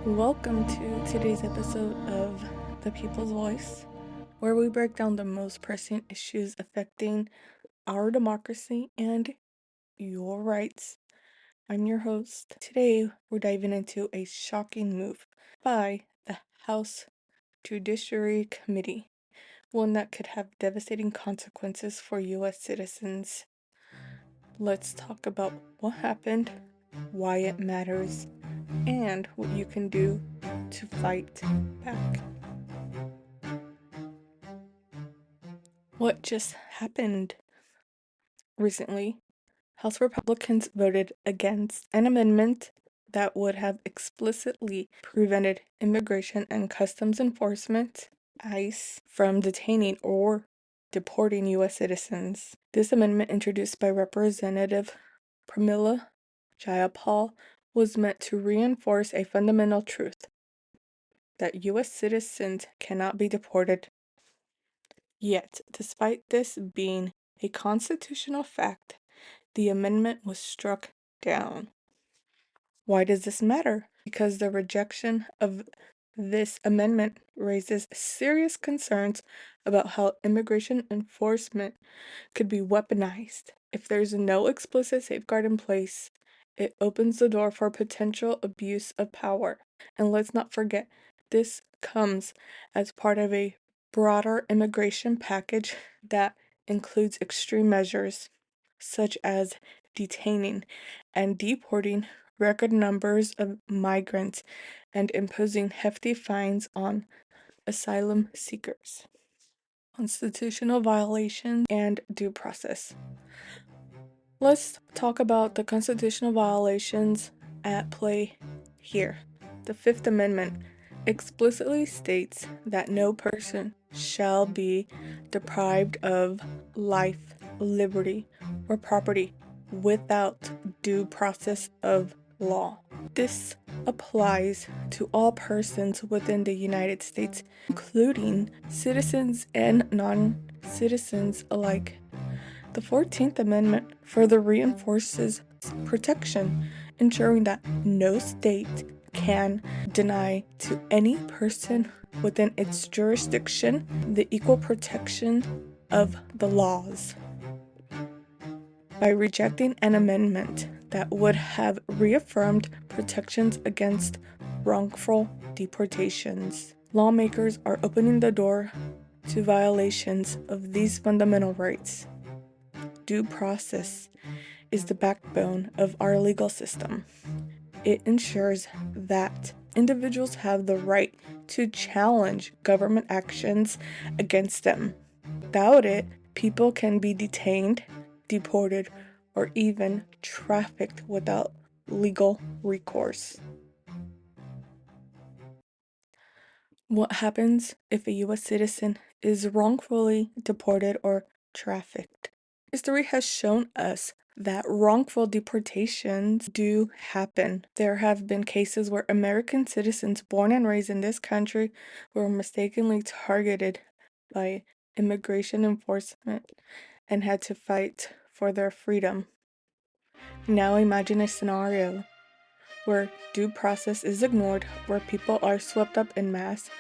Welcome to today's episode of The People's Voice, where we break down the most pressing issues affecting our democracy and your rights. I'm your host. Today, we're diving into a shocking move by the House Judiciary Committee, one that could have devastating consequences for U.S. citizens. Let's talk about what happened, why it matters, and what you can do to fight back. What just happened recently? House Republicans voted against an amendment that would have explicitly prevented Immigration and Customs Enforcement, ICE, from detaining or deporting U.S. citizens. This amendment, introduced by Representative Pramila Jayapal, was meant to reinforce a fundamental truth that U.S. citizens cannot be deported. Yet, despite this being a constitutional fact, the amendment was struck down. Why does this matter? Because the rejection of this amendment raises serious concerns about how immigration enforcement could be weaponized. If there's no explicit safeguard in place, it opens the door for potential abuse of power. And let's not forget, this comes as part of a broader immigration package that includes extreme measures such as detaining and deporting record numbers of migrants and imposing hefty fines on asylum seekers. Constitutional violations and due process. Let's talk about the constitutional violations at play here. The Fifth Amendment explicitly states that no person shall be deprived of life, liberty, or property without due process of law. This applies to all persons within the United States, including citizens and non-citizens alike. The 14th Amendment further reinforces protection, ensuring that no state can deny to any person within its jurisdiction the equal protection of the laws. By rejecting an amendment that would have reaffirmed protections against wrongful deportations, lawmakers are opening the door to violations of these fundamental rights. Due process is the backbone of our legal system. It ensures that individuals have the right to challenge government actions against them. Without it, people can be detained, deported, or even trafficked without legal recourse. What happens if a U.S. citizen is wrongfully deported or trafficked? History has shown us that wrongful deportations do happen. There have been cases where American citizens born and raised in this country were mistakenly targeted by immigration enforcement and had to fight for their freedom. Now imagine a scenario where due process is ignored, where people are swept up in mass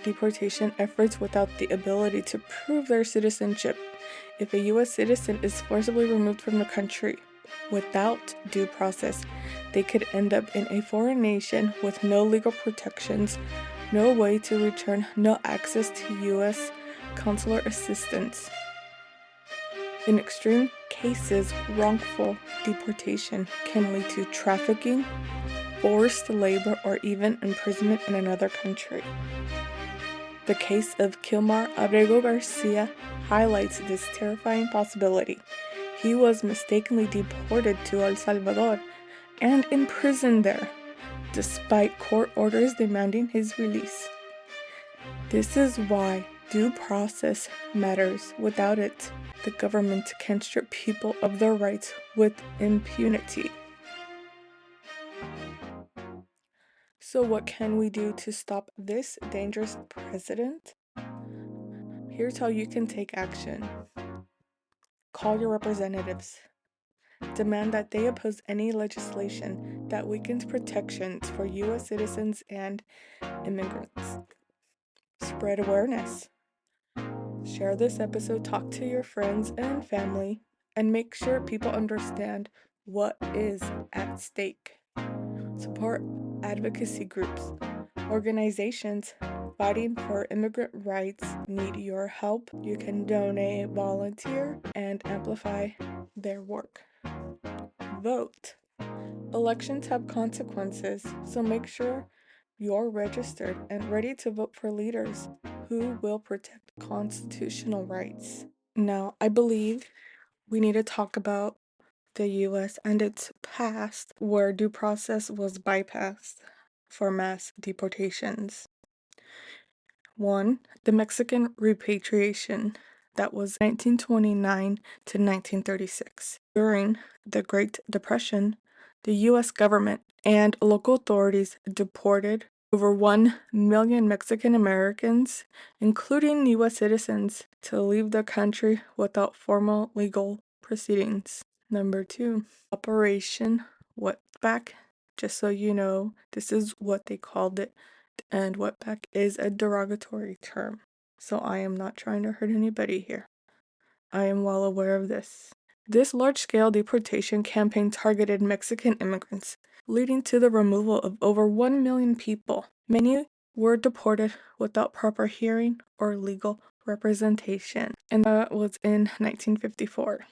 deportation efforts without the ability to prove their citizenship. If a U.S. citizen is forcibly removed from the country without due process, they could end up in a foreign nation with no legal protections, no way to return, no access to U.S. consular assistance. In extreme cases, wrongful deportation can lead to trafficking, forced labor, or even imprisonment in another country. The case of Kilmar Abrego Garcia highlights this terrifying possibility. He was mistakenly deported to El Salvador and imprisoned there, despite court orders demanding his release. This is why due process matters. Without it, the government can strip people of their rights with impunity. So what can we do to stop this dangerous precedent? Here's how you can take action. Call your representatives. demand that they oppose any legislation that weakens protections for U.S. citizens and immigrants. Spread awareness. Share this episode, talk to your friends and family, and make sure people understand what is at stake. Support advocacy groups. Organizations fighting for immigrant rights need your help. You can donate, volunteer, and amplify their work. Vote. Elections have consequences, so make sure you're registered and ready to vote for leaders who will protect constitutional rights. Now, I believe we need to talk about the US and its past where due process was bypassed for mass deportations. 1. The Mexican repatriation. That was 1929 to 1936. During the Great Depression, the US government and local authorities deported over 1 million Mexican Americans, including US citizens, to leave the country without formal legal proceedings. Number 2, Operation Wetback. Just so you know, this is what they called it, and wetback is a derogatory term, so I am not trying to hurt anybody here. I am well aware of this. This large-scale deportation campaign targeted Mexican immigrants, leading to the removal of over 1 million people. Many were deported without proper hearing or legal representation, and that was in 1954.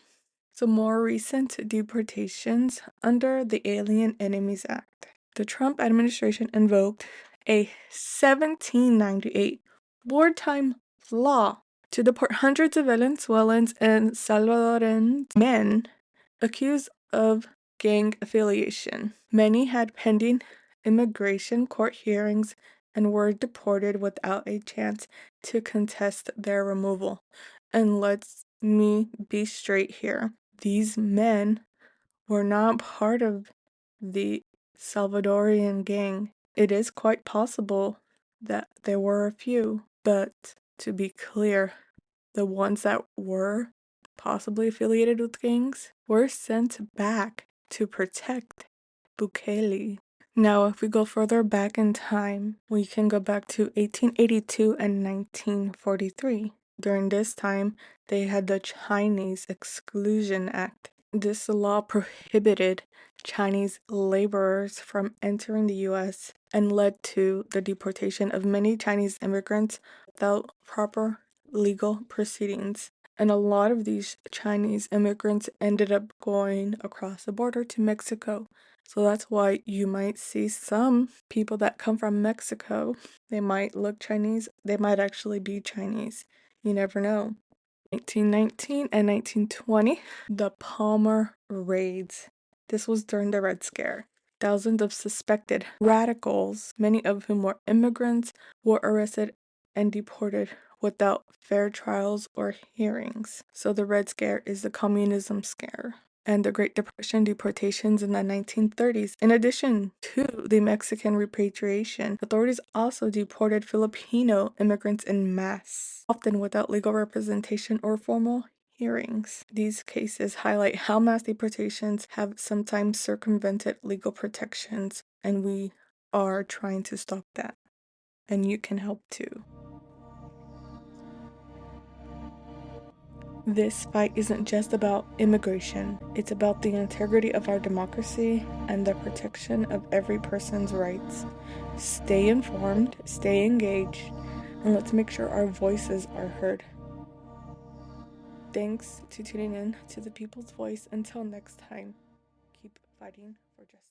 So more recent deportations under the Alien Enemies Act. The Trump administration invoked a 1798 wartime law to deport hundreds of Venezuelans and Salvadoran men accused of gang affiliation. Many had pending immigration court hearings and were deported without a chance to contest their removal. And let me be straight here. These men were not part of the Salvadorian gang. It is quite possible that there were a few, but to be clear, the ones that were possibly affiliated with gangs were sent back to protect Bukele. Now, if we go further back in time, we can go back to 1882 and 1943. During this time, they had the Chinese Exclusion Act. This law prohibited Chinese laborers from entering the U.S. and led to the deportation of many Chinese immigrants without proper legal proceedings. And a lot of these Chinese immigrants ended up going across the border to Mexico. So that's why you might see some people that come from Mexico. They might look Chinese, they might actually be Chinese. You never know. 1919 and 1920, the Palmer Raids. This was during the Red Scare. Thousands of suspected radicals, many of whom were immigrants, were arrested and deported without fair trials or hearings. So the Red Scare is the communism scare. And the Great Depression deportations in the 1930s. In addition to the Mexican repatriation, authorities also deported Filipino immigrants en masse, often without legal representation or formal hearings. These cases highlight how mass deportations have sometimes circumvented legal protections, and we are trying to stop that. And you can help too. This fight isn't just about immigration, it's about the integrity of our democracy and the protection of every person's rights. Stay informed, stay engaged, and let's make sure our voices are heard. Thanks to tuning in to The People's Voice. Until next time, keep fighting for justice.